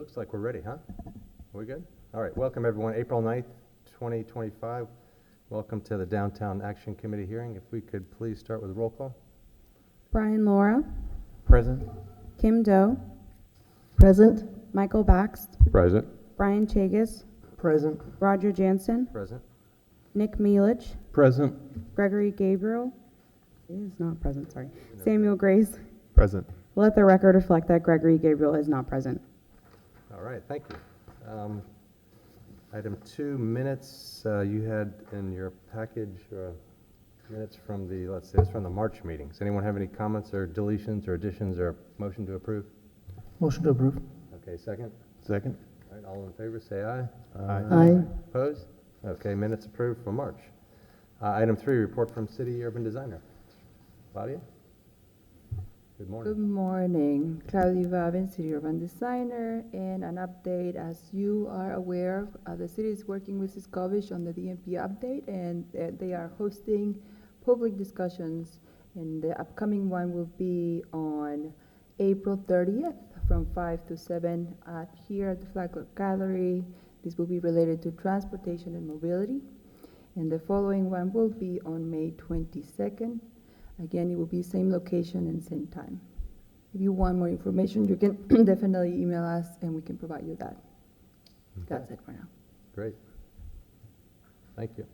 Looks like we're ready, huh? Are we good? All right, welcome everyone. April 9th, 2025. Welcome to the Downtown Action Committee hearing. If we could please start with a roll call. Brian Laura, Present. Kim Doe, Present. Michael Baxt, Present. Brian Chagas, Present. Roger Jansen, Present. Nick Mielich, Present. Gregory Gabriel, is not present, sorry, Samuel Grace. Present. Let the record reflect that Gregory Gabriel is not present. All right, thank you. Item 2, minutes. You had in your package minutes from the, let's say, it's from the March meeting. Does anyone have any comments or deletions or additions or motion to approve? Motion to approve. Okay, second. Second. All right, all in favor, say aye. Aye. Opposed? Okay, minutes approved for March. Item 3, report from City Urban Designer. Claudia? Good morning. Good morning, Claudia Vavin, City Urban Designer, and an update. As you are aware, the city is working with Siscovish on the DMP update, and they are hosting public discussions, and the upcoming one will be on April 30th from 5 to 7 here at the Flagler Gallery. This will be related to transportation and mobility, and the following one will be on May 22nd. Again, it will be same location and same time. If you want more information, you can definitely email us and we can provide you that. Okay. That's it for now. Great. Thank you.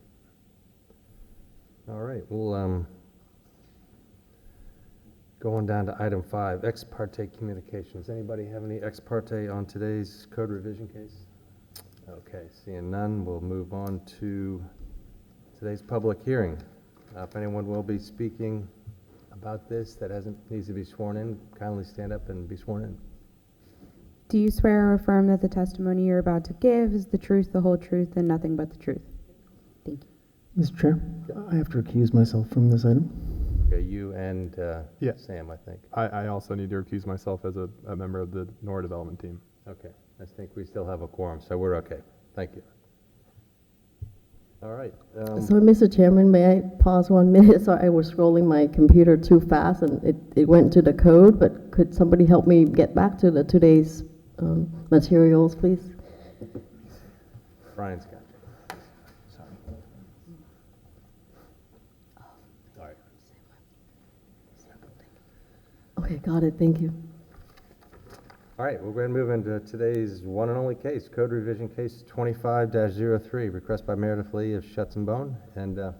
All right, we'll go on down to item 5, ex parte communications. Anybody have any ex parte on today's code revision case? Okay, seeing none, we'll move on to today's public hearing. If anyone will be speaking about this that needs to be sworn in, kindly stand up and be sworn in. Do you swear or affirm that the testimony you're about to give is the truth, the whole truth, and nothing but the truth? Thank you. Mr. Chair, I have to recuse myself from this item. Okay, you and Yeah. Sam, I think. I also need to recuse myself as a member of the NORA development team. Okay, I think we still have a quorum, so we're okay. Thank you. All right. So, Mr. Chairman, may I pause 1 minute? Sorry, I was scrolling my computer too fast and it went to the code, but could somebody help me get back to today's materials, please? Brian's got you. Sorry. All right. Okay, got it. Thank you. All right, we're going to move into today's one and only case, code revision case 25-03, request by Meredith Lee of Shuts and Bone. And go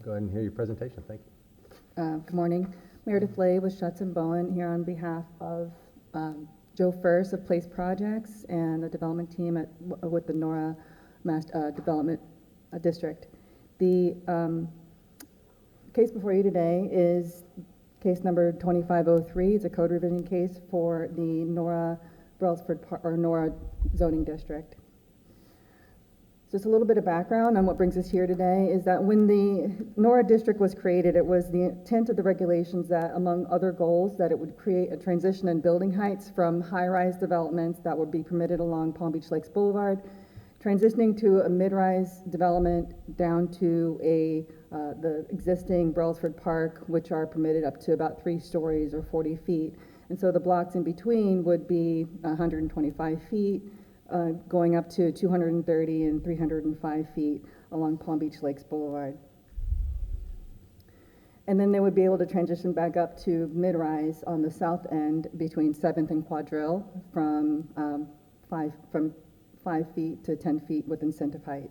ahead and hear your presentation. Thank you. Good morning. Meredith Lay with Shuts and Bowen here on behalf of Joe First of Place Projects and the development team with the NORA Development District. The case before you today is case number 2503. It's a code revision case for the NORA Brailsford or NORA zoning district. Just a little bit of background on what brings us here today is that when the NORA district was created, it was the intent of the regulations that, among other goals, that it would create a transition in building heights from high-rise developments that would be permitted along Palm Beach Lakes Boulevard, transitioning to a mid-rise development down to the existing Brailsford Park, which are permitted up to about 3 stories or 40 feet. And so the blocks in between would be 125 feet, going up to 230 and 305 feet along Palm Beach Lakes Boulevard. And then they would be able to transition back up to mid-rise on the south end between 7th and Quadrille from 5 feet to 10 feet with incentive height.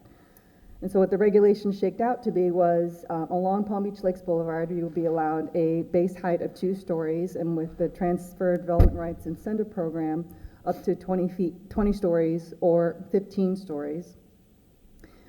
And so what the regulations shaked out to be was along Palm Beach Lakes Boulevard, you will be allowed a base height of 2 stories, and with the Transfer Development Rights Incentive Program, up to 20 stories or 15 stories.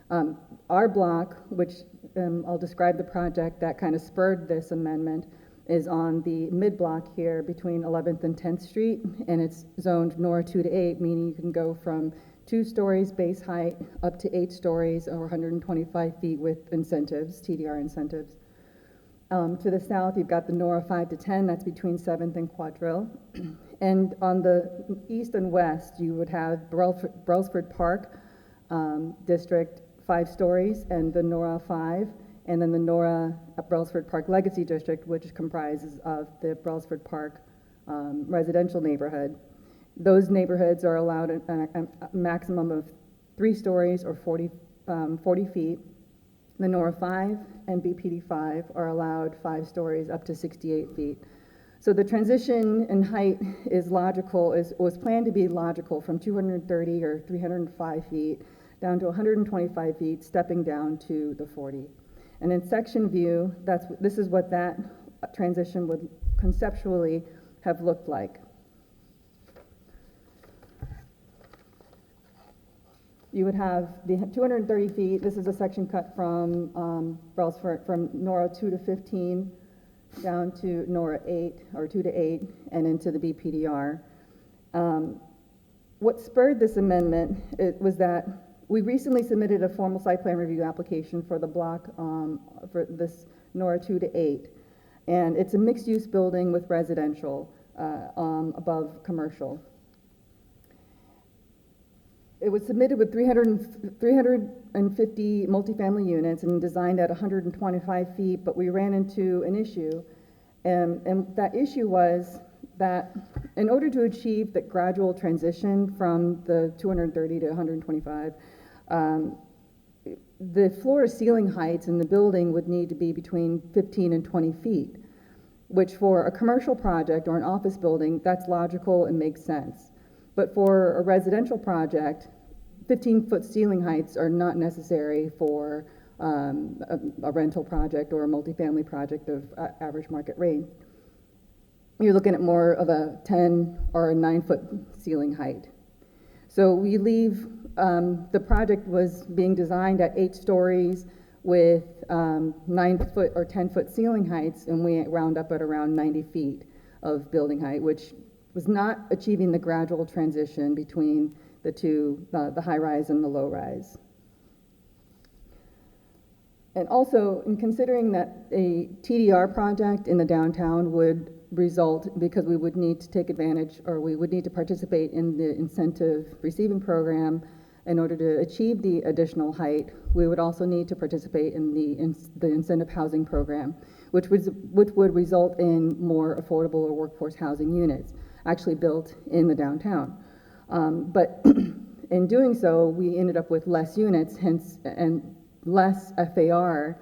Our block, which I'll describe the project that kind of spurred this amendment, is on the mid-block here between 11th and 10th Street, and it's zoned NORA 2 to 8, meaning you can go from 2 stories base height up to 8 stories or 125 feet with incentives, TDR incentives. To the south, you've got the NORA 5 to 10, that's between 7th and Quadrille. And on the east and west, you would have Brailsford Park District, 5 stories, and the NORA 5, and then the NORA Brailsford Park Legacy District, which comprises of the Brailsford Park residential neighborhood. Those neighborhoods are allowed a maximum of 3 stories or 40 feet. The Nora 5 and BPD 5 are allowed 5 stories up to 68 feet. So the transition in height is logical, was planned to be logical from 230 or 305 feet down to 125 feet, stepping down to the 40. And in section view, this is what that transition would conceptually have looked like. You would have the 230 feet. This is a section cut from from Nora 2 to 15 down to Nora 8, or 2 to 8, and into the BPDR. What spurred this amendment was that we recently submitted a formal site plan review application for the block for this Nora 2 to 8. And it's a mixed-use building with residential above commercial. It was submitted with 350 multifamily units and designed at 125 feet, but we ran into an issue. And that issue was that in order to achieve the gradual transition from the 230 to 125, the floor to ceiling heights in the building would need to be between 15 and 20 feet, which for a commercial project or an office building, that's logical and makes sense. But for a residential project, 15-foot ceiling heights are not necessary for a rental project or a multifamily project of average market rate. You're looking at more of a 10 or a 9-foot ceiling height. So we leave, the project was being designed at 8 stories with 9-foot or 10-foot ceiling heights, and we round up at around 90 feet of building height, which was not achieving the gradual transition between the two, the high rise and the low rise. And also, in considering that a TDR project in the downtown would result, because we would need to take advantage, or we would need to participate in the incentive receiving program in order to achieve the additional height, we would also need to participate in the incentive housing program, which would result in more affordable or workforce housing units actually built in the downtown. But in doing so, we ended up with less units, hence, and less FAR,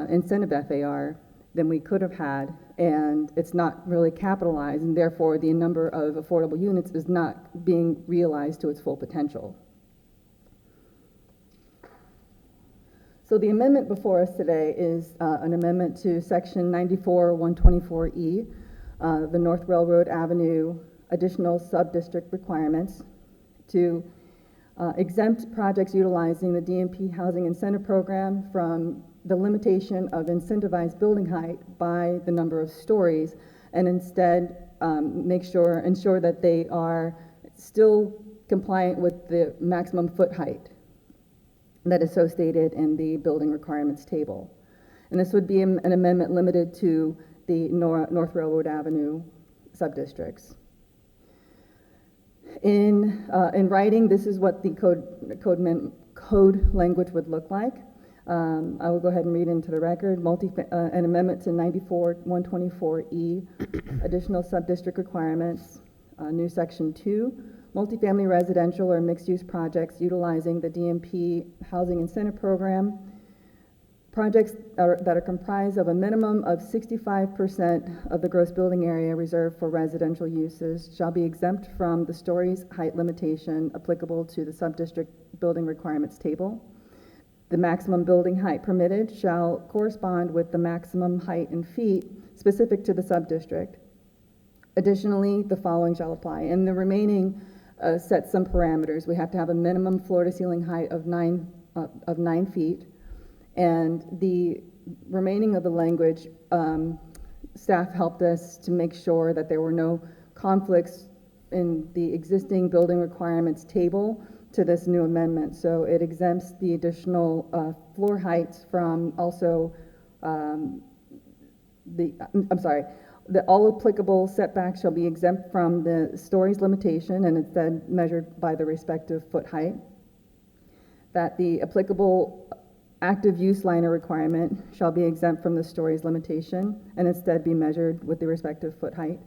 incentive FAR, than we could have had, and it's not really capitalized, and therefore the number of affordable units is not being realized to its full potential. So the amendment before us today is an amendment to section 94-124E, the North Railroad Avenue additional sub-district requirements, to exempt projects utilizing the DMP Housing Incentive Program from the limitation of incentivized building height by the number of stories, and instead ensure that they are still compliant with the maximum foot height that is so stated in the building requirements table. And this would be an amendment limited to the North Railroad Avenue subdistricts. In writing, this is what the code language would look like. I will go ahead and read into the record. An amendment to 94-124E, additional sub-district requirements, new section 2, multifamily residential or mixed-use projects utilizing the DMP Housing Incentive Program. Projects that are comprised of a minimum of 65% of the gross building area reserved for residential uses shall be exempt from the stories height limitation applicable to the sub-district building requirements table. The maximum building height permitted shall correspond with the maximum height in feet specific to the sub-district. Additionally, the following shall apply. And the remaining set some parameters. We have to have a minimum floor-to-ceiling height of 9 feet. And the remaining of the language, staff helped us to make sure that there were no conflicts in the existing building requirements table to this new amendment. So it exempts the additional floor heights from also all applicable setbacks shall be exempt from the stories limitation, and it's then measured by the respective foot height. That the applicable active use liner requirement shall be exempt from the stories limitation and instead be measured with the respective foot height.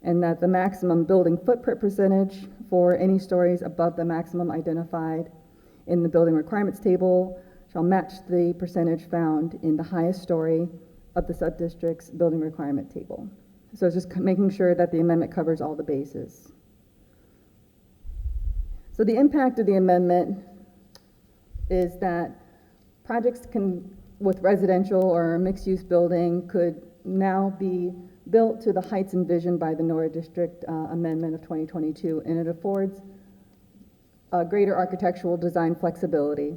and that the maximum building footprint percentage for any stories above the maximum identified in the building requirements table shall match the percentage found in the highest story of the sub-district's building requirement table. So it's just making sure that the amendment covers all the bases. So the impact of the amendment is that projects with residential or mixed-use building could now be built to the heights envisioned by the Nora District Amendment of 2022, and it affords greater architectural design flexibility.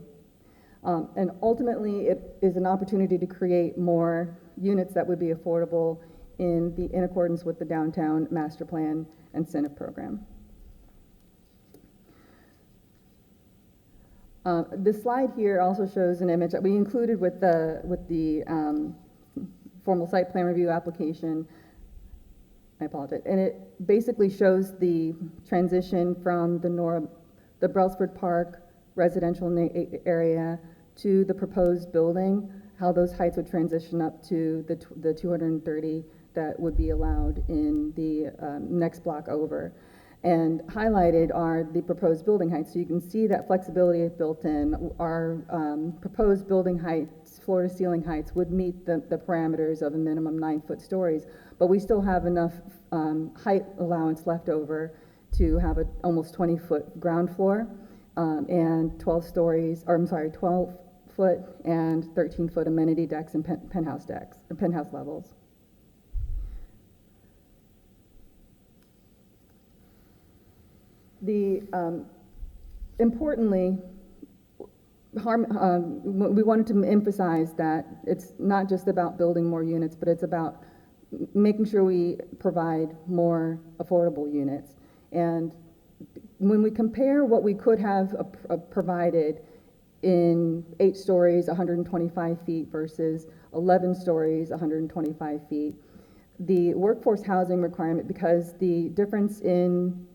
And ultimately, it is an opportunity to create more units that would be affordable in accordance with the downtown master plan incentive program. This slide here also shows an image that we included with the formal site plan review application. I apologize. And it basically shows the transition from the Brelsford Park residential area to the proposed building, how those heights would transition up to the 230 that would be allowed in the next block over. And highlighted are the proposed building heights. So you can see that flexibility is built in. Our proposed building heights, floor to ceiling heights, would meet the parameters of a minimum 9-foot stories, but we still have enough height allowance left over to have an almost 20-foot ground floor and 12 foot and 13-foot amenity decks and penthouse levels. Importantly, we wanted to emphasize that it's not just about building more units, but it's about making sure we provide more affordable units. And when we compare what we could have provided in 8 stories, 125 feet versus 11 stories, 125 feet, the workforce housing requirement, because the difference in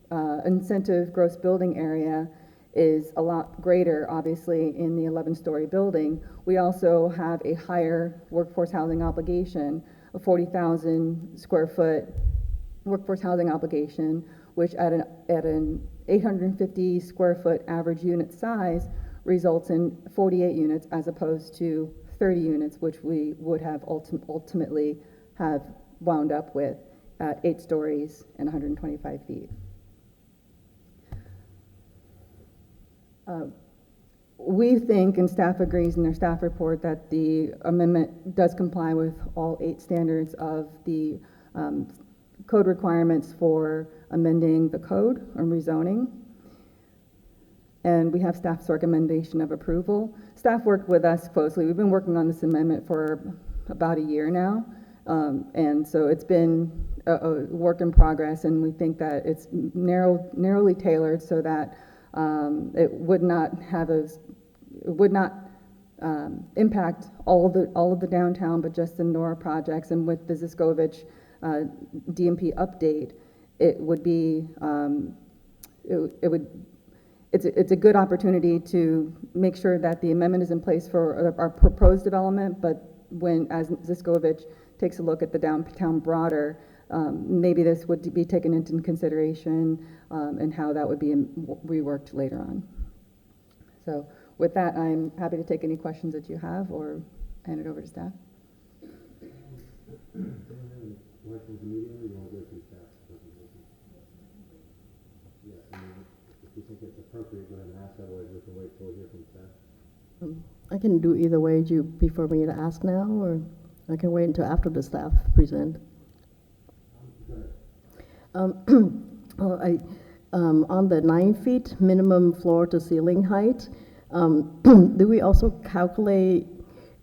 incentive gross building area is a lot greater, obviously, in the 11-story building. We also have a higher workforce housing obligation, a 40,000 square foot workforce housing obligation, which at an 850 square foot average unit size results in 48 units as opposed to 30 units, which we would have ultimately have wound up with at 8 stories and 125 feet. We think, and staff agrees in their staff report, that the amendment does comply with all 8 standards of the code requirements for amending the code or rezoning. And we have staff's recommendation of approval. Staff worked with us closely. We've been working on this amendment for about a year now. And so it's been a work in progress, and we think that it's narrowly tailored so that it would not impact all of the downtown, but just the Nora projects. And with the Ziskovich DMP update, it would be it's a good opportunity to make sure that the amendment is in place for our proposed development. But as Ziskovich takes a look at the downtown broader, maybe this would be taken into consideration and how that would be reworked later on. So with that, I'm happy to take any questions that you have or hand it over to staff. Questions immediately, you want to go through staff presentation? Yeah, I mean, if you think it's appropriate, go ahead and ask, otherwise we can wait till we hear from staff. I can do either way. Do you prefer me to ask now, or I can wait until after the staff present? On the 9 feet minimum floor to ceiling height, do we also calculate,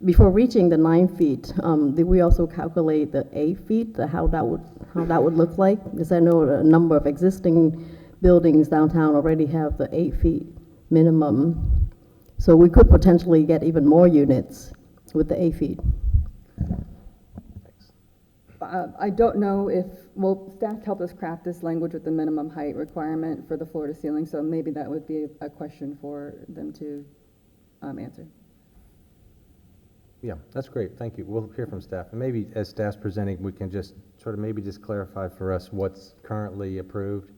before reaching the 9 feet, did we also calculate the 8 feet, how that would look like? Because I know a number of existing buildings downtown already have the 8 feet minimum, so we could potentially get even more units with the 8 feet. I don't know if, well, staff helped us craft this language with the minimum height requirement for the floor to ceiling, so maybe that would be a question for them to answer. Yeah, that's great, thank you. We'll hear from staff. And maybe as staff's presenting, we can just sort of maybe just clarify for us what's currently approved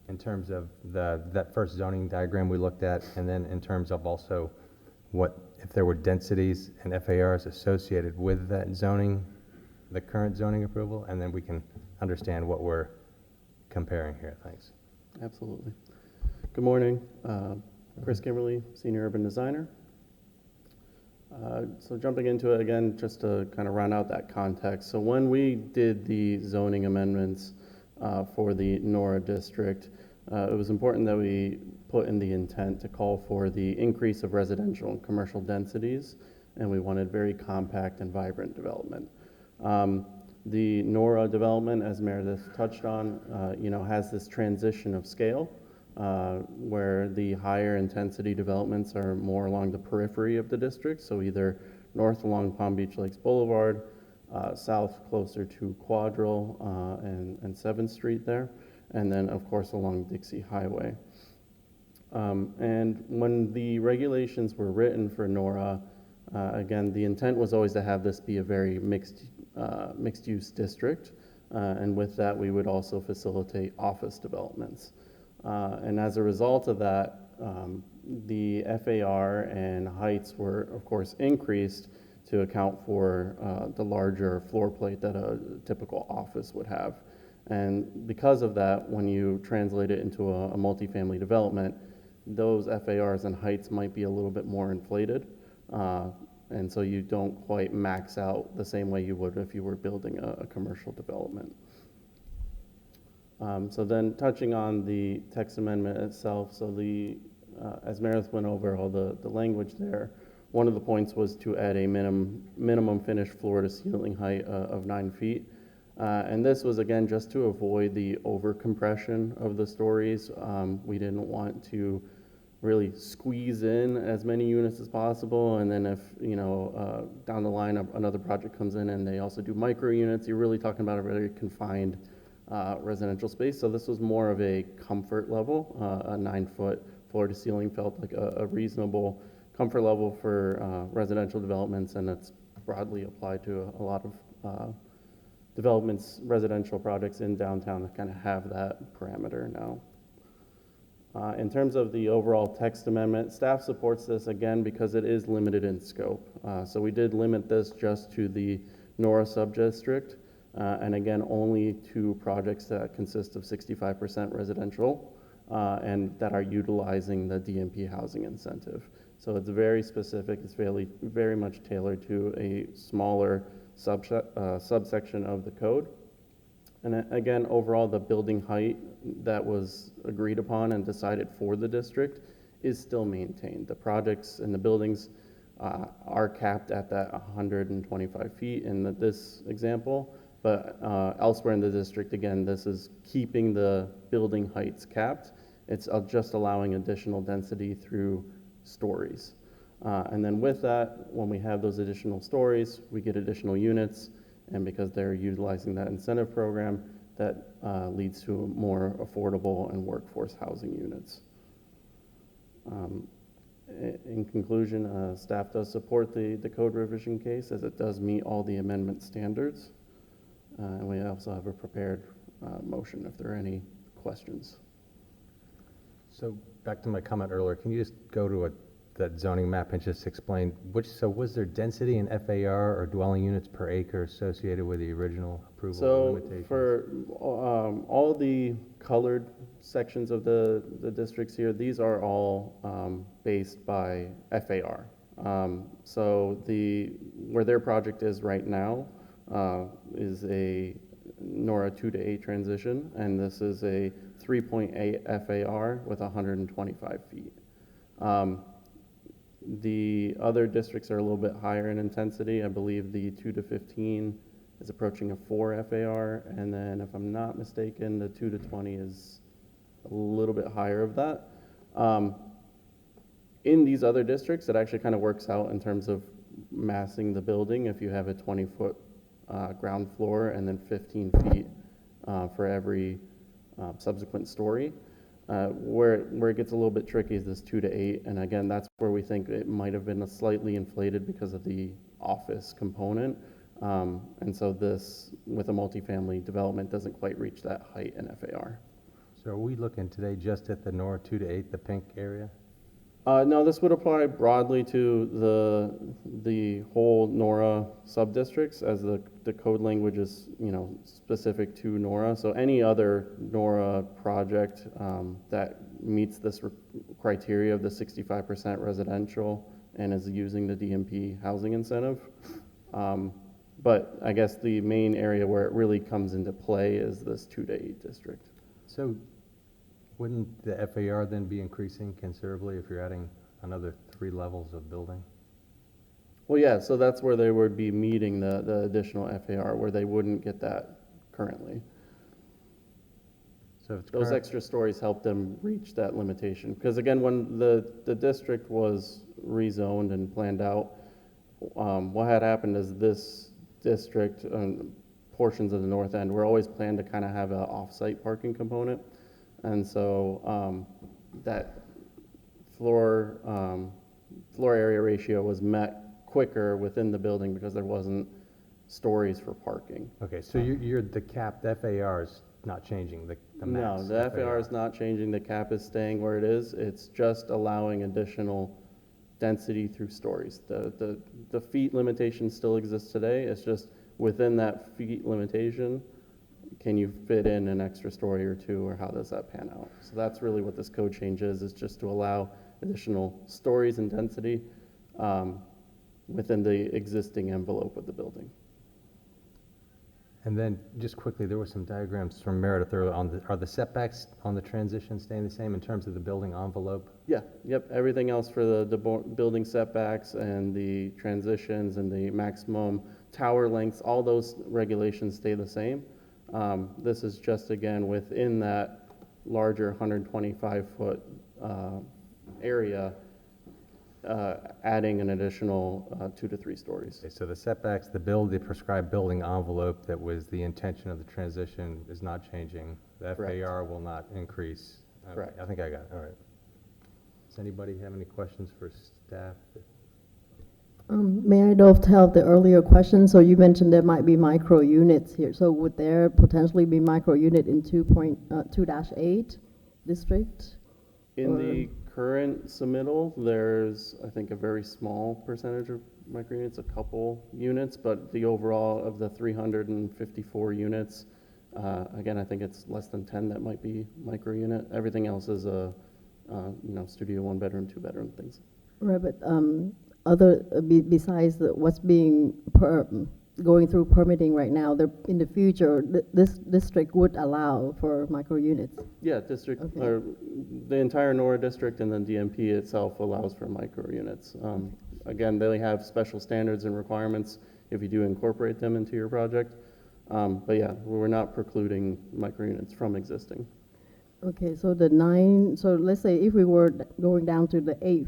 in terms of that first zoning diagram we looked at, and then in terms of also what, if there were densities and FARs associated with that zoning, the current zoning approval, and then we can understand what we're comparing here. Thanks. Absolutely. Good morning. Chris Kimberly, Senior Urban Designer. So jumping into it again, just to kind of round out that context. So when we did the zoning amendments for the Nora district, it was important that we put in the intent to call for the increase of residential and commercial densities, and we wanted very compact and vibrant development. The Nora development, as Meredith touched on, has this transition of scale where the higher intensity developments are more along the periphery of the district, so either north along Palm Beach Lakes Boulevard, south closer to Quadrille and 7th Street there, and then of course along Dixie Highway. And when the regulations were written for Nora, again, the intent was always to have this be a very mixed-use district, and with that, we would also facilitate office developments. And as a result of that, the FAR and heights were, of course, increased to account for the larger floor plate that a typical office would have. And because of that, when you translate it into a multifamily development, those FARs and heights might be a little bit more inflated. And so you don't quite max out the same way you would if you were building a commercial development. So then touching on the text amendment itself, so as Meredith went over all the language there, one of the points was to add a minimum finished floor to ceiling height of 9 feet. And this was, again, just to avoid the over-compression of the stories. We didn't want to really squeeze in as many units as possible, and then if, down the line another project comes in and they also do micro units, you're really talking about a very confined residential space. So this was more of a comfort level. A 9-foot floor to ceiling felt like a reasonable comfort level for residential developments, and it's broadly applied to a lot of developments, residential projects in downtown that kind of have that parameter now. In terms of the overall text amendment, staff supports this again because it is limited in scope. So we did limit this just to the Nora subdistrict, and again, only to projects that consist of 65% residential and that are utilizing the DMP housing incentive. So it's very specific, it's very much tailored to a smaller subsection of the code. And again, overall, the building height that was agreed upon and decided for the district is still maintained. The projects and the buildings are capped at that 125 feet in this example, but elsewhere in the district, again, this is keeping the building heights capped. It's just allowing additional density through stories. And then with that, when we have those additional stories, we get additional units, and because they're utilizing that incentive program, that leads to more affordable and workforce housing units. In conclusion, staff does support the code revision case as it does meet all the amendment standards. And we also have a prepared motion if there are any questions. So back to my comment earlier, can you just go to that zoning map and just explain so was there density in FAR or dwelling units per acre associated with the original approval So limitations? for all the colored sections of the districts here, these are all based by FAR. So where their project is right now is a Nora 2 to 8 transition, and this is a 3.8 FAR with 125 feet. The other districts are a little bit higher in intensity. I believe the 2 to 15 is approaching a 4 FAR, and then if I'm not mistaken, the 2 to 20 is a little bit higher of that. In these other districts, it actually kind of works out in terms of massing the building if you have a 20-foot ground floor and then 15 feet for every subsequent story. Where it gets a little bit tricky is this 2 to 8, and again, that's where we think it might have been slightly inflated because of the office component. And so this, with a multifamily development, doesn't quite reach that height in FAR. So are we looking today just at the Nora 2 to 8, the pink area? No, this would apply broadly to the whole Nora sub-districts, as the code language is, specific to Nora. So any other Nora project that meets this criteria of the 65% residential and is using the DMP housing incentive. But I guess the main area where it really comes into play is this 2 to 8 district. So wouldn't the FAR then be increasing considerably if you're adding another 3 levels of building? Well, yeah, so that's where they would be meeting the additional FAR, where they wouldn't get that currently. So if it's Those current- extra stories help them reach that limitation. Because again, when the district was rezoned and planned out, what had happened is this district, portions of the north end, were always planned to kind of have an off-site parking component. And so that floor area ratio was met quicker within the building because there wasn't stories for parking. Okay, so you're the cap, the FAR is not changing, the max? No, the FAR is not changing, the cap is staying where it is, it's just allowing additional density through stories. The feet limitation still exists today, it's just within that feet limitation, can you fit in an extra story or 2, or how does that pan out? So that's really what this code change is just to allow additional stories and density within the existing envelope of the building. And then, just quickly, there were some diagrams from Meredith earlier on are the setbacks on the transition staying the same in terms of the building envelope? Yeah, yep, everything else for the building setbacks and the transitions and the maximum tower lengths, all those regulations stay the same. This is just, again, within that larger 125-foot area, adding an additional 2 to 3 stories. Okay, so the setbacks, the prescribed building envelope that was the intention of the transition is not changing. The Correct. FAR will not increase. Okay, Correct. I think I got it, all right. Does anybody have any questions for staff? May I dovetail the earlier question? So you mentioned there might be micro units here. So would there potentially be micro unit in 2.2-8 district? In the current submittal, there's, I think, a very small percentage of micro units, a couple units, but the overall of the 354 units, again, I think it's less than 10 that might be micro unit. Everything else is a, studio, 1 bedroom, 2 bedroom things. Right, but besides what's being going through permitting right now, in the future, this district would allow for micro units. Yeah, district, Okay. or the entire Nora district and then DMP itself allows for micro units. Again, they have special standards and requirements if you do incorporate them into your project. But yeah, we're not precluding micro units from existing. Okay, so so let's say if we were going down to the 8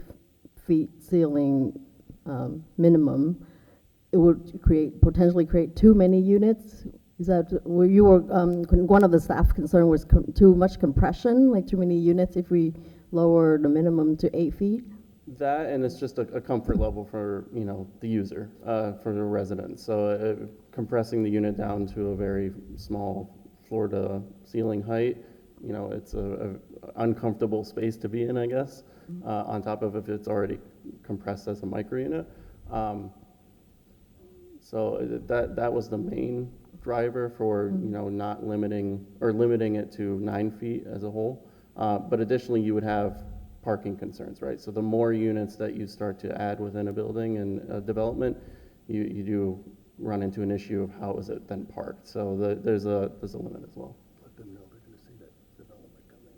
feet ceiling minimum, it would potentially create too many units. Is that where you were? One of the staff concern was too much compression, like too many units if we lower the minimum to 8 feet. That, and it's just a comfort level for, the user, for the resident. So compressing the unit down to a very small floor to ceiling height, it's a uncomfortable space to be in, I guess, on top of if it's already compressed as a micro unit. So that was the main driver for, not limiting it to 9 feet as a whole. But additionally, you would have parking concerns, right? So the more units that you start to add within a building and development, you do run into an issue of how is it then parked. So there's a limit as well. Let them know they're going to see that development coming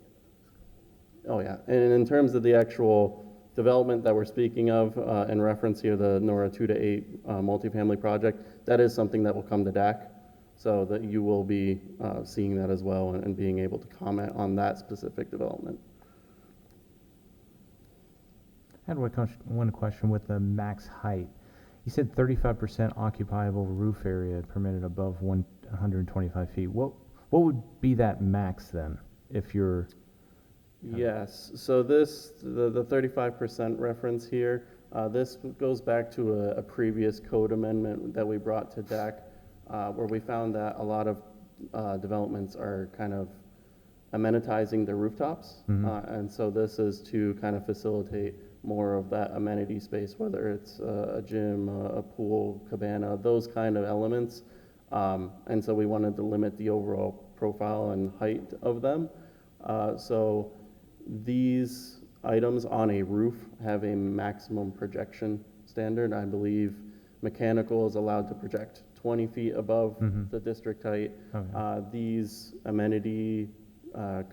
in. Oh, yeah. And in terms of the actual development that we're speaking of, in reference here, the Nora 2 to 8 multifamily project, that is something that will come to DAC, so that you will be seeing that as well and being able to comment on that specific development. I had one question with the max height. You said 35% occupiable roof area permitted above 125 feet. What would be that max then, if you're... Yes, so the 35% reference here, This goes back to a previous code amendment that we brought to DEC, where we found that a lot of developments are kind of amenitizing their rooftops. And so this is to kind of facilitate more of that amenity space, whether it's a gym, a pool, cabana, those kind of elements. And so we wanted to limit the overall profile and height of them. So these items on a roof have a maximum projection standard. I believe mechanical is allowed to project 20 feet above the district height. Okay. These amenity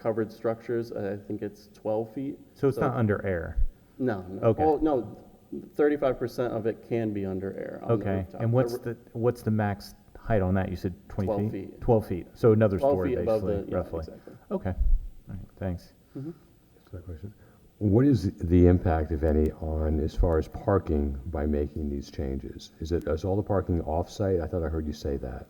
covered structures, I think it's 12 feet. So it's not under air? No, no. Okay. Well, no, 35% of it can be under air on the Okay, rooftop. and what's the max height on that? You said 20 feet? 12 feet. 12 feet, so another 12 story feet above basically, the, yeah, roughly. exactly. Okay, all right, thanks. That's my question. What is the impact, if any, on as far as parking by making these changes? Is all the parking off-site? I thought I heard you say that.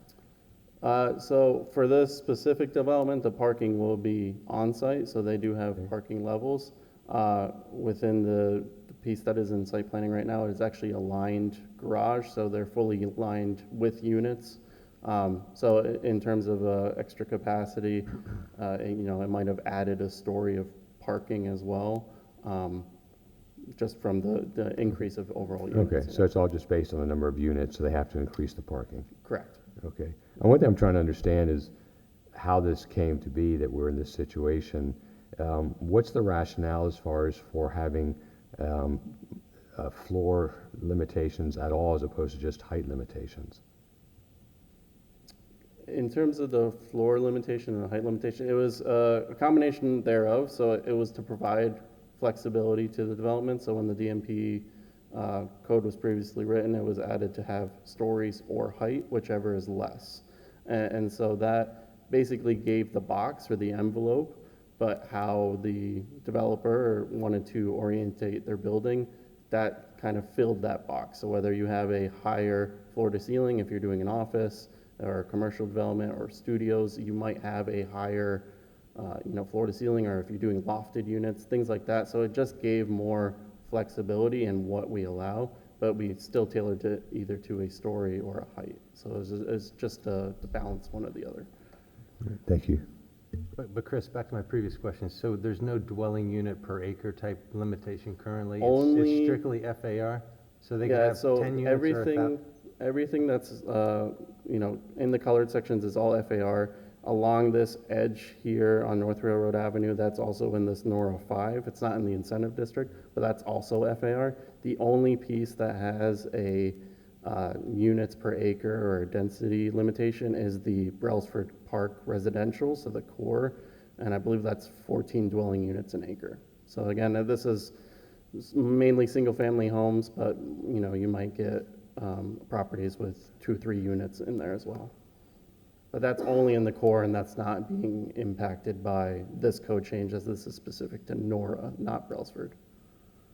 So for this specific development, the parking will be on-site, so they do have parking levels. Within the piece that is in site planning right now, it is actually a lined garage, so they're fully lined with units. So in terms of extra capacity, it might have added a story of parking as well, just from the increase of overall units. Okay, so it's all just based on the number of units, so they have to increase the parking. Correct. Okay. And one thing I'm trying to understand is how this came to be that we're in this situation. What's the rationale as far as for having floor limitations at all as opposed to just height limitations? In terms of the floor limitation and the height limitation, it was a combination thereof. So it was to provide flexibility to the development. So when the DMP code was previously written, it was added to have stories or height, whichever is less. And so that basically gave the box or the envelope, but how the developer wanted to orientate their building, that kind of filled that box. So whether you have a higher floor to ceiling, if you're doing an office or commercial development or studios, you might have a higher floor to ceiling, or if you're doing lofted units, things like that. So it just gave more flexibility in what we allow, but we still tailored it either to a story or a height. So it's just to balance one or the other. Thank you. But Chris, back to my previous question. So there's no dwelling unit per acre type limitation currently? Only- It's strictly FAR? So they can Yeah, have so 10 units or 1,000? everything that's, in the colored sections is all FAR. Along this edge here on North Railroad Avenue, that's also in this NORA 5. It's not in the incentive district, but that's also FAR. The only piece that has a units per acre or a density limitation is the Brailsford Park residential, so the core, and I believe that's 14 dwelling units an acre. So again, this is mainly single-family homes, but you might get properties with 2 or 3 units in there as well. But that's only in the core, and that's not being impacted by this code change, as this is specific to NORA, not Brailsford.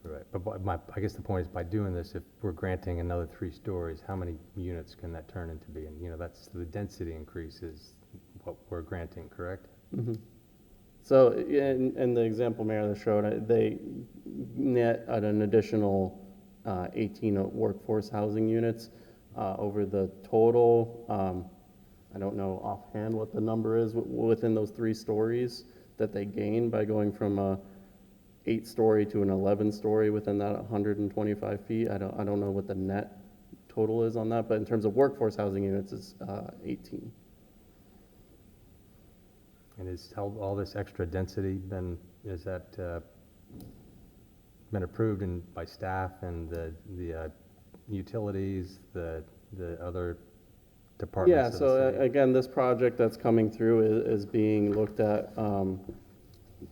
Right, but I guess the point is, by doing this, if we're granting another 3 stories, how many units can that turn into be? And, that's the density increase is what we're granting, correct? So in the example Mayor showed, they net at an additional 18 workforce housing units over the total. I don't know offhand what the number is within those 3 stories that they gain by going from a 8-story to an 11-story within that 125 feet. I don't know what the net total is on that, but in terms of workforce housing units, it's 18. And is all this extra density been approved by staff and the utilities, the other departments Yeah, of the so city? again, this project that's coming through is being looked at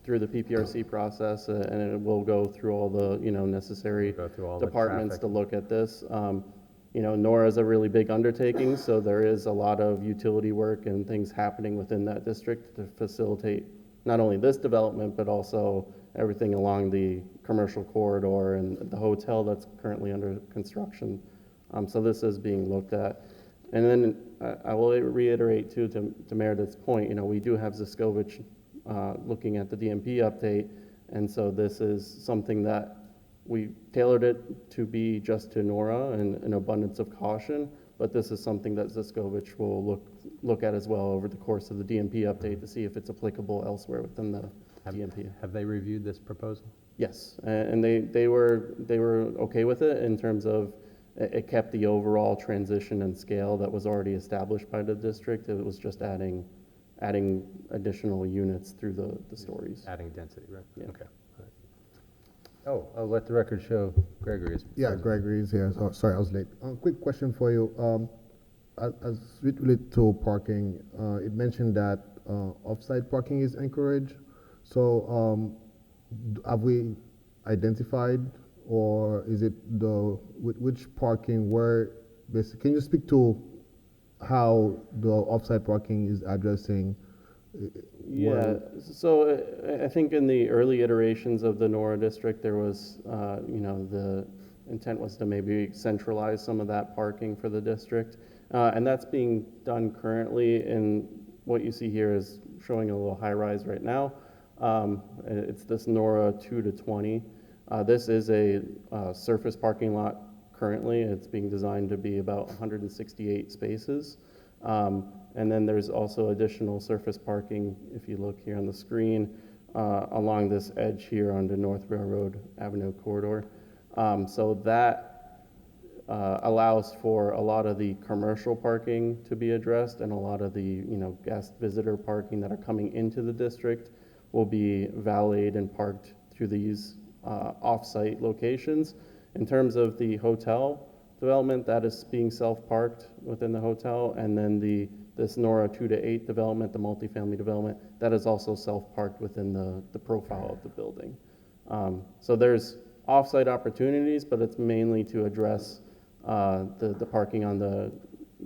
through the PPRC process, and it will go through all the, necessary Go through all the departments to traffic. look at this. NORA is a really big undertaking, so there is a lot of utility work and things happening within that district to facilitate not only this development, but also everything along the commercial corridor and the hotel that's currently under construction. So this is being looked at. And then I will reiterate too, to Meredith's point, we do have Ziskovich looking at the DMP update, and so this is something that we tailored it to be just to Nora and an abundance of caution, but this is something that Ziskovich will look at as well over the course of the DMP update to see if it's applicable elsewhere within the DMP. Have they reviewed this proposal? Yes, and they were okay with it in terms of it kept the overall transition and scale that was already established by the district. It was just adding additional units through the stories. Adding density, right? Yeah. Okay. All right. Oh, I'll let the record show Gregory is. Yeah, present. Gregory is here. Oh, sorry, I was late. Quick question for you. As it relates to parking, it mentioned that off-site parking is encouraged. So have we identified, or is it which parking, where, basically, can you speak to how the off-site parking is addressing? Yeah, so I think in the early iterations of the Nora district, there was, the intent was to maybe centralize some of that parking for the district. And that's being done currently, and what you see here is showing a little high-rise right now. It's this Nora 2 to 20. This is a surface parking lot currently. It's being designed to be about 168 spaces. And then there's also additional surface parking, if you look here on the screen, along this edge here on the North Railroad Avenue corridor. So that allows for a lot of the commercial parking to be addressed, and a lot of the guest visitor parking that are coming into the district will be valeted and parked through these off-site locations. In terms of the hotel development, that is being self-parked within the hotel, and then this Nora 2 to 8 development, the multifamily development, that is also self-parked within the profile of the building. So there's off-site opportunities, but it's mainly to address the parking on the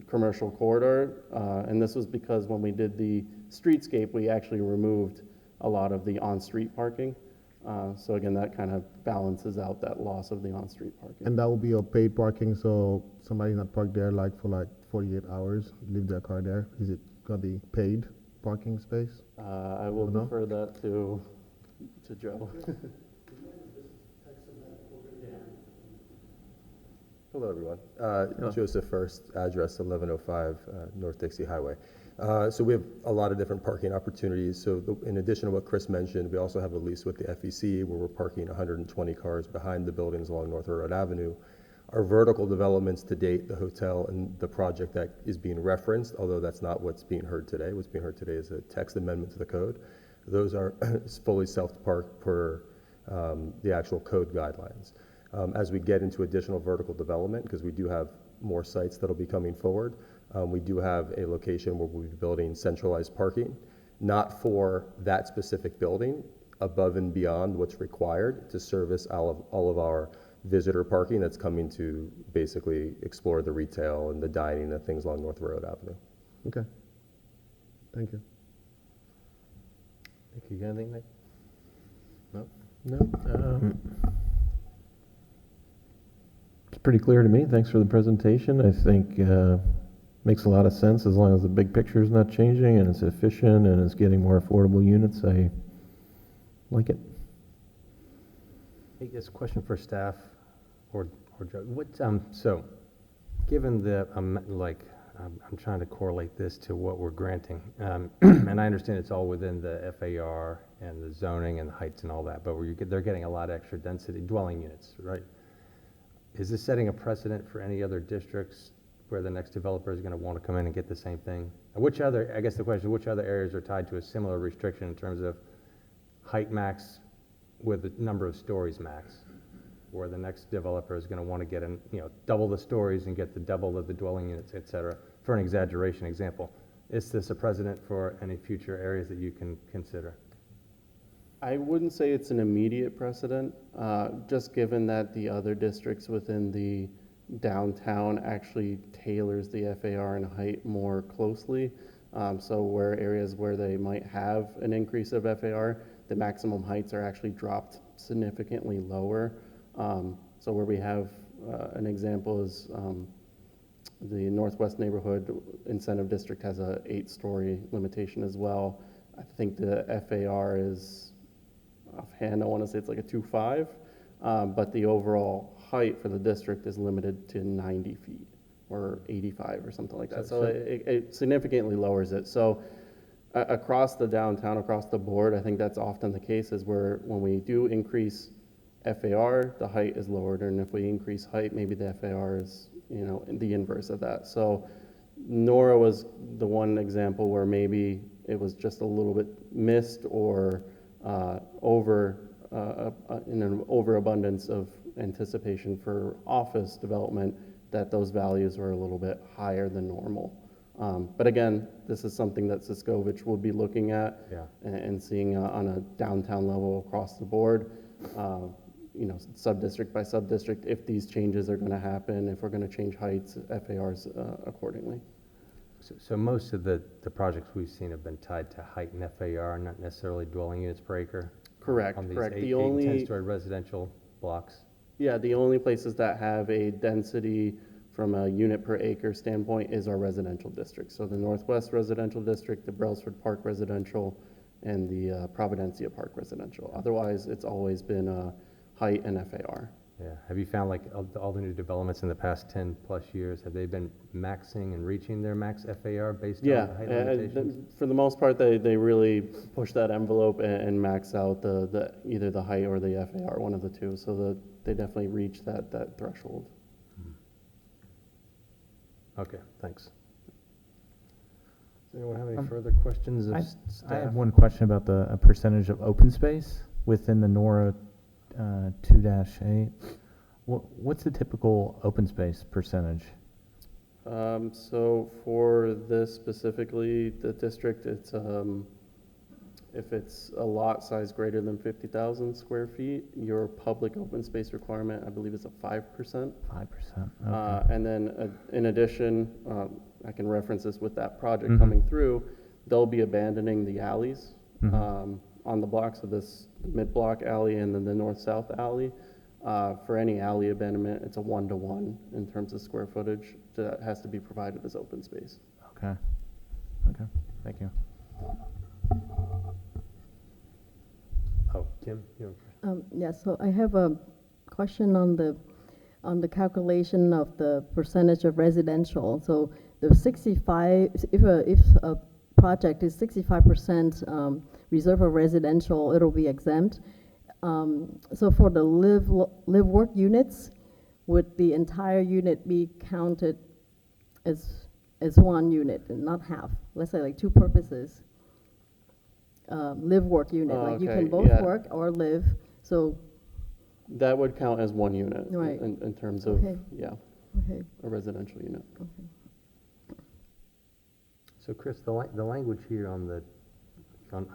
commercial corridor. And this was because when we did the streetscape, we actually removed a lot of the on-street parking. So again, that kind of balances out that loss of the on-street parking. And that will be a paid parking, so somebody not parked there for 48 hours, leave their car there. Is it gonna be paid parking space? I will No? defer that to Joe. Hello, everyone. Joseph First, address 1105 North Dixie Highway. So we have a lot of different parking opportunities. So in addition to what Chris mentioned, we also have a lease with the FEC where we're parking 120 cars behind the buildings along North Railroad Avenue. Our vertical developments to date, the hotel and the project that is being referenced, although that's not what's being heard today. What's being heard today is a text amendment to the code. Those are fully self-parked per the actual code guidelines. As we get into additional vertical development, because we do have more sites that'll be coming forward, we do have a location where we'll be building centralized parking, not for that specific building, above and beyond what's required to service all of our visitor parking that's coming to basically explore the retail and the dining and things along North Railroad Avenue. Okay. Thank you. Nick, you got anything, Nick? No? No. It's pretty clear to me. Thanks for the presentation. I think makes a lot of sense as long as the big picture is not changing and it's efficient and it's getting more affordable units. I like it. Hey, this question for staff or Joe. So, given the, I'm trying to correlate this to what we're granting. And I understand it's all within the FAR and the zoning and the heights and all that, but they're getting a lot of extra density dwelling units, right? Is this setting a precedent for any other districts where the next developer is going to want to come in and get the same thing? And I guess the question is, which other areas are tied to a similar restriction in terms of height max with the number of stories max, where the next developer is going to want to get double the stories and get the double of the dwelling units, et cetera, for an exaggeration example? Is this a precedent for any future areas that you can consider? I wouldn't say it's an immediate precedent, just given that the other districts within the downtown actually tailors the FAR and height more closely. So where areas where they might have an increase of FAR, the maximum heights are actually dropped significantly lower. So where we have an example is the Northwest Neighborhood Incentive District has a 8-story limitation as well. I think the FAR is, offhand, I want to say it's like a 2.5. but the overall height for the district is limited to 90 feet or 85 or something like that. So it significantly lowers it. So across the downtown, across the board, I think that's often the case is where when we do increase FAR, the height is lowered, and if we increase height, maybe the FAR is, you know, the inverse of that. So Nora was the one example where maybe it was just a little bit missed or in an overabundance of anticipation for office development, that those values were a little bit higher than normal. But again, this is something that Siskovich will be looking at and seeing on a downtown level across the board, you know, sub-district by sub-district, if these changes are going to happen, if we're going to change heights, FARs accordingly. So most of the projects we've seen have been tied to height and FAR, not necessarily dwelling units per acre? Correct, On these correct. eight and 10-story residential blocks? Yeah, the only places that have a density from a unit per acre standpoint is our residential district. So the Northwest Residential District, the Brailsford Park Residential, and the Providencia Park Residential. Otherwise, it's always been height and FAR. Yeah. Have you found like all the new developments in the past 10 plus years, have they been maxing and reaching their max FAR based on the height limitations? For the most part, they really push that envelope and max out either the height or the FAR, one of the two. So they definitely reach that threshold. Okay, thanks. Does anyone have any further questions of I staff? have one question about the percentage of open space within the NORA 2-8. What's the typical open space percentage? So for this specifically, the district, it's if it's a lot size greater than 50,000 square feet, your public open space requirement, I believe, is a 5%. 5%. Okay. And then in addition, I can reference this with that project coming through, they'll be abandoning the alleys on the blocks of this mid-block alley and then the north-south alley. For any alley abandonment, it's a 1-to-1 in terms of square footage that has to be provided as open space. Okay. Okay. Thank you. Oh, Kim, you have Yes, so I have a question on the calculation of the percentage of residential. So the 65, if a project is 65% reserved for residential, it'll be exempt. So for the live work units, would the entire unit be counted as one unit and not half? Let's say like two purposes. Live work unit, like you can both work or live. So that would count as one unit, right, in terms of okay. A residential unit. Okay. So Chris, the language here on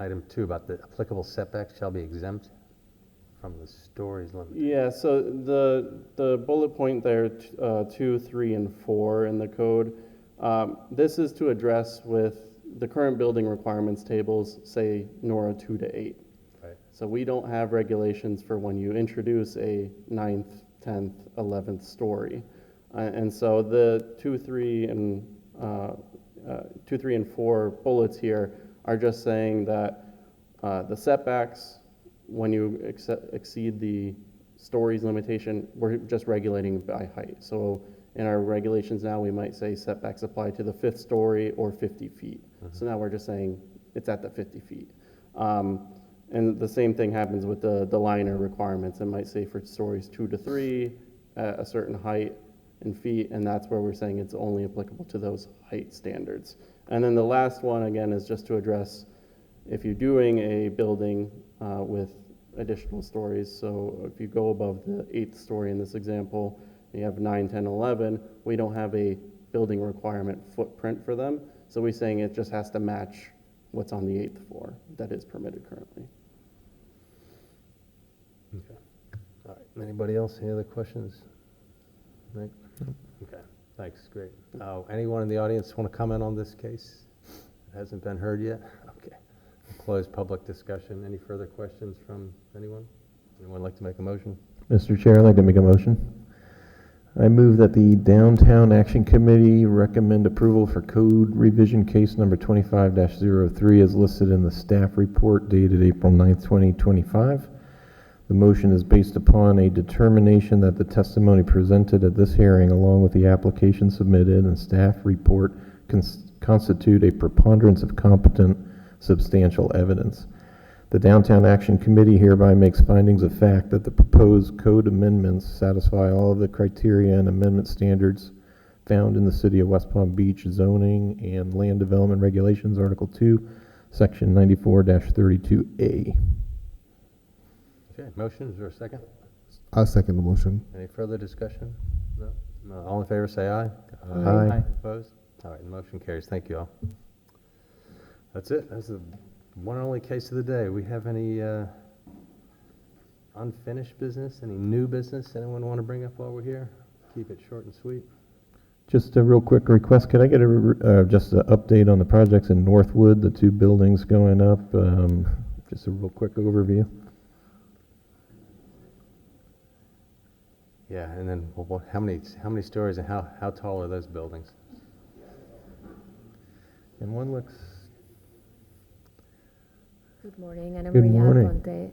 item 2 about the applicable setbacks shall be exempt from the stories limit. Yeah, so the bullet point there, 2, 3, and 4 in the code, this is to address with the current building requirements tables, say NORA 2-8. Right. So we don't have regulations for when you introduce a 9th, 10th, 11th story. And so the 2, 3, and 4 bullets here are just saying that the setbacks, when you exceed the stories limitation, we're just regulating by height. So in our regulations now, we might say setbacks apply to the 5th story or 50 feet. So now we're just saying it's at the 50 feet. And the same thing happens with the liner requirements. It might say for stories 2 to 3 at a certain height in feet, and that's where we're saying it's only applicable to those height standards. And then the last one, again, is just to address if you're doing a building with additional stories. So if you go above the 8th story in this example, you have 9, 10, 11, we don't have a building requirement footprint for them. So we're saying it just has to match what's on the 8th floor that is permitted currently. Okay. All right. Anybody else? Any other questions? Right? Okay. Thanks. Great. Anyone in the audience want to comment on this case? It hasn't been heard yet? Okay. We'll close public discussion. Any further questions from anyone? Anyone like to make a motion? Mr. Chair, I'd like to make a motion. I move that the Downtown Action Committee recommend approval for code revision case number 25-03 as listed in the staff report dated April 9th, 2025. The motion is based upon a determination that the testimony presented at this hearing, along with the application submitted and staff report, constitute a preponderance of competent substantial evidence. The Downtown Action Committee hereby makes findings of fact that the proposed code amendments satisfy all of the criteria and amendment standards found in the City of West Palm Beach zoning and land development regulations, Article 2, Section 94-32A. Okay, motion, is there a second? I'll second the motion. Any further discussion? No? No, all in favor, say aye. Aye. Opposed? All right, the motion carries. Thank you all. That's it. That's the one and only case of the day. We have any unfinished business, any new business anyone want to bring up while we're here? Keep it short and sweet. Just a real quick request, could I get just an update on the projects in Northwood, the 2 buildings going up? Just a real quick overview. Yeah, and then how many stories and how tall are those buildings? And one looks... Good morning, Ana Good Maria morning.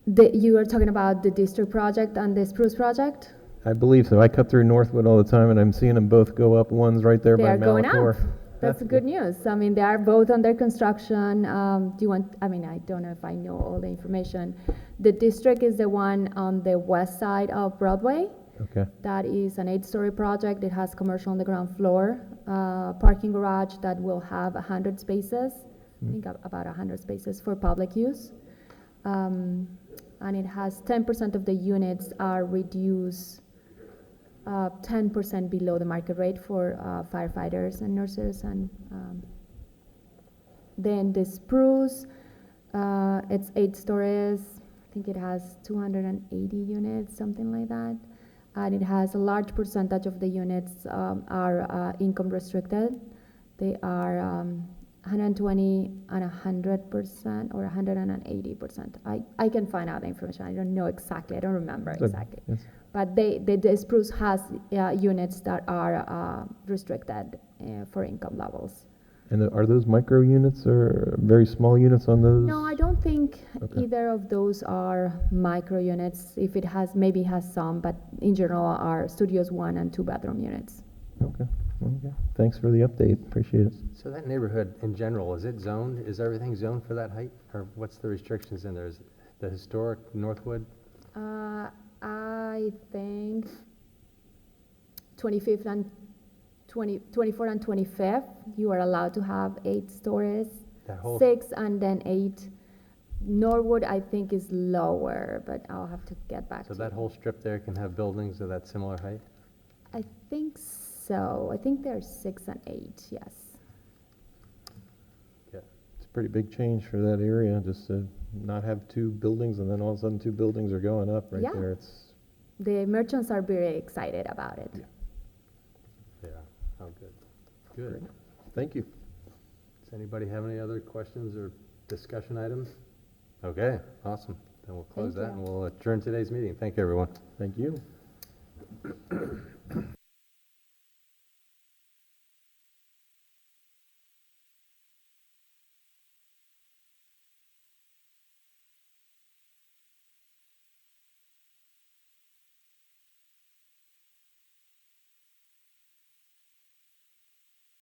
Ponte. You are talking about the district project and the Spruce project? I believe so. I cut through Northwood all the time, and I'm seeing them both go up. One's right there They by are going up. Malachor. That's good news. I mean, they are both under construction. Do you want, I mean, I don't know if I know all the information. The district is the one on the west side of Broadway. Okay. That is an 8-story project. It has commercial on the ground floor, parking garage that will have 100 spaces. I think about 100 spaces for public use. And it has 10% of the units are reduced 10% below the market rate for firefighters and nurses. And then the Spruce, it's 8 stories. I think it has 280 units, something like that. And it has a large percentage of the units are income restricted. They are 120 and 100% or 180%. I can find out the information. I don't know exactly. I don't remember exactly. Yes. But the Spruce has units that are restricted for income levels. And are those micro units or very small units on those? No, I don't think Okay. either of those are micro units. If it has, maybe has some, but in general are studios 1 and 2 bedroom units. Okay. Okay. Thanks for the update. Appreciate it. So that neighborhood in general, is it zoned? Is everything zoned for that height? Or what's the restrictions in there? Is it the historic Northwood? I think 25th and 24th and 25th, you are allowed to have 8 stories, That whole 6 and then 8. Norwood, I think, is lower, but I'll have to get back So to that you. whole strip there can have buildings of that similar height? I think so. I think there's 6 and 8, yes. It's a pretty big change for that area, just to not have 2 buildings and then all of a sudden 2 buildings are going up right Yeah. there. It's The merchants are very excited about it. Yeah. Oh, good. Good. Thank you. Does anybody have any other questions or discussion items? Okay, awesome. Then we'll close Thank that you. and we'll adjourn today's meeting. Thank you, everyone. Thank you.